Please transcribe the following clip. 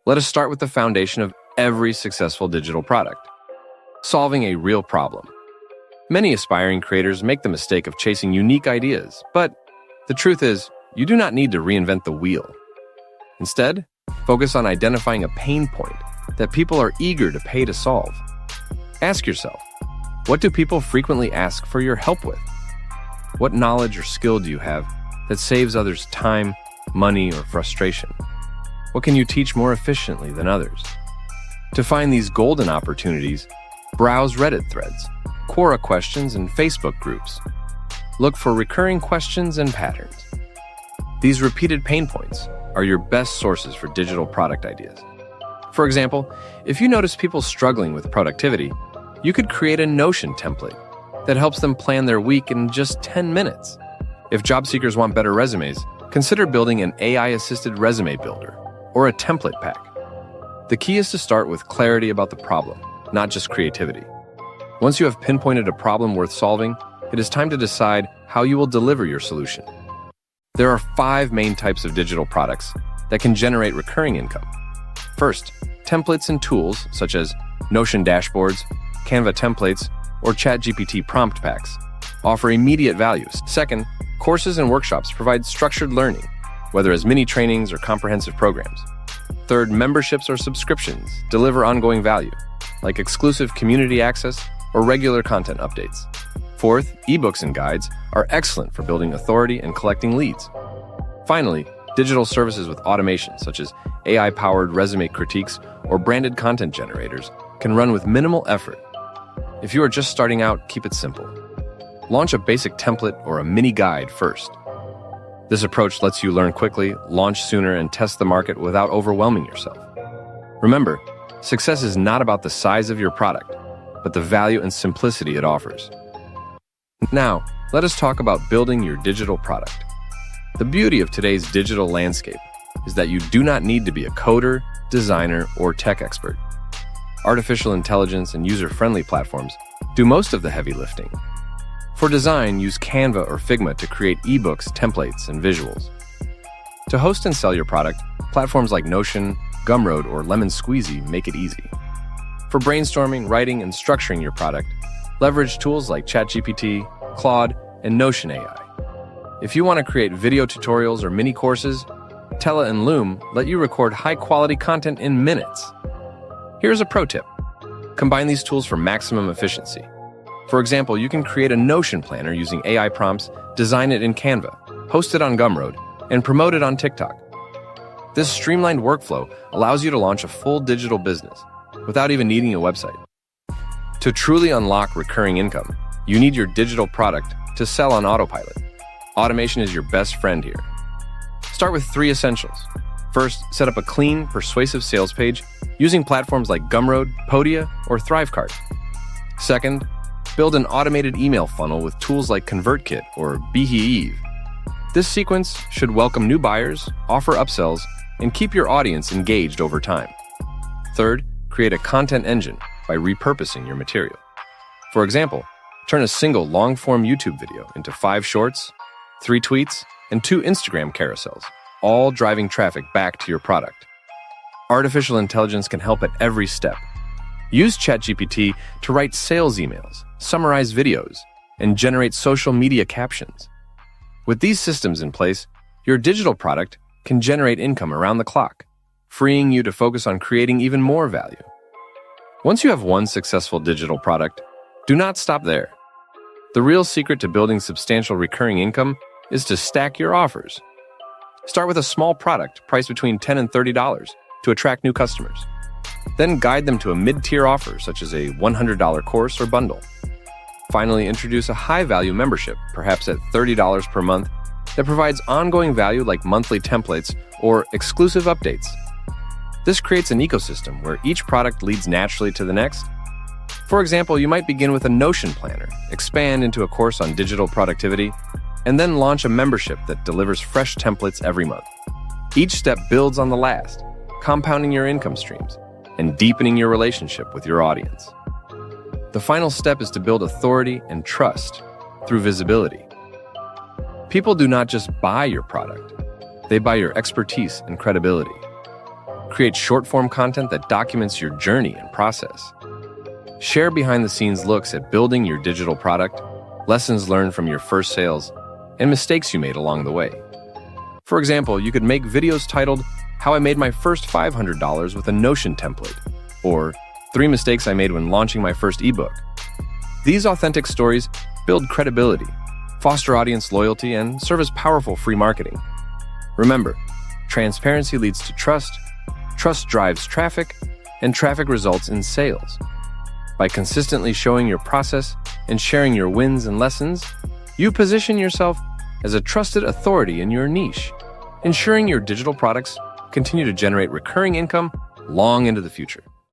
Let us start with the foundation of every successful digital product: solving a real problem. Many aspiring creators make the mistake of chasing unique ideas, but the truth is, you do not need to reinvent the wheel. Instead, focus on identifying a pain point that people are eager to pay to solve. Ask yourself, what do people frequently ask for your help with? What knowledge or skill do you have that saves others time, money, or frustration? What can you teach more efficiently than others? To find these golden opportunities, browse Reddit threads, Quora questions, and Facebook groups. Look for recurring questions and patterns. These repeated pain points are your best sources for digital product ideas. For example, if you notice people struggling with productivity, you could create a Notion template that helps them plan their week in just 10 minutes. If job seekers want better resumes, consider building an AI-assisted resume builder or a template pack. The key is to start with clarity about the problem, not just creativity. Once you have pinpointed a problem worth solving, it is time to decide how you will deliver your solution. There are 5 main types of digital products that can generate recurring income. First, templates and tools such as Notion dashboards, Canva templates, or ChatGPT prompt packs offer immediate values. Second, courses and workshops provide structured learning, whether as mini trainings or comprehensive programs. Third, memberships or subscriptions deliver ongoing value, like exclusive community access or regular content updates. Fourth, ebooks and guides are excellent for building authority and collecting leads. Finally, digital services with automation, such as AI-powered resume critiques or branded content generators, can run with minimal effort. If you are just starting out, keep it simple. Launch a basic template or a mini guide first. This approach lets you learn quickly, launch sooner, and test the market without overwhelming yourself. Remember, success is not about the size of your product, but the value and simplicity it offers. Now, let us talk about building your digital product. The beauty of today's digital landscape is that you do not need to be a coder, designer, or tech expert. Artificial intelligence and user-friendly platforms do most of the heavy lifting. For design, use Canva or Figma to create ebooks, templates, and visuals. To host and sell your product, platforms like Notion, Gumroad, or Lemon Squeezy make it easy. For brainstorming, writing, and structuring your product, leverage tools like ChatGPT, Claude, and Notion AI. If you want to create video tutorials or mini courses, Tela and Loom let you record high-quality content in minutes. Here's a pro tip. Combine these tools for maximum efficiency. For example, you can create a Notion planner using AI prompts, design it in Canva, host it on Gumroad, and promote it on TikTok. This streamlined workflow allows you to launch a full digital business without even needing a website. To truly unlock recurring income, you need your digital product to sell on autopilot. Automation is your best friend here. Start with 3 essentials. First, set up a clean, persuasive sales page using platforms like Gumroad, Podia, or Thrivecart. Second, build an automated email funnel with tools like ConvertKit or Beehive. This sequence should welcome new buyers, offer upsells, and keep your audience engaged over time. Third, create a content engine by repurposing your material. For example, turn a single long-form YouTube video into 5 shorts, 3 tweets, and 2 Instagram carousels, all driving traffic back to your product. Artificial intelligence can help at every step. Use ChatGPT to write sales emails, summarize videos, and generate social media captions. With these systems in place, your digital product can generate income around the clock, freeing you to focus on creating even more value. Once you have one successful digital product, do not stop there. The real secret to building substantial recurring income is to stack your offers. Start with a small product priced between $10 and $30 to attract new customers. Then guide them to a mid-tier offer such as a $100 course or bundle. Finally, introduce a high-value membership, perhaps at $30 per month, that provides ongoing value like monthly templates or exclusive updates. This creates an ecosystem where each product leads naturally to the next. For example, you might begin with a Notion planner, expand into a course on digital productivity, and then launch a membership that delivers fresh templates every month. Each step builds on the last, compounding your income streams and deepening your relationship with your audience. The final step is to build authority and trust through visibility. People do not just buy your product, they buy your expertise and credibility. Create short-form content that documents your journey and process. Share behind-the-scenes looks at building your digital product, lessons learned from your first sales, and mistakes you made along the way. For example, you could make videos titled, "How I Made My First $500 with a Notion Template," or 3 Mistakes I Made When Launching My First eBook. These authentic stories build credibility, foster audience loyalty, and serve as powerful free marketing. Remember, transparency leads to trust, trust drives traffic, and traffic results in sales. By consistently showing your process and sharing your wins and lessons, you position yourself as a trusted authority in your niche, ensuring your digital products continue to generate recurring income long into the future.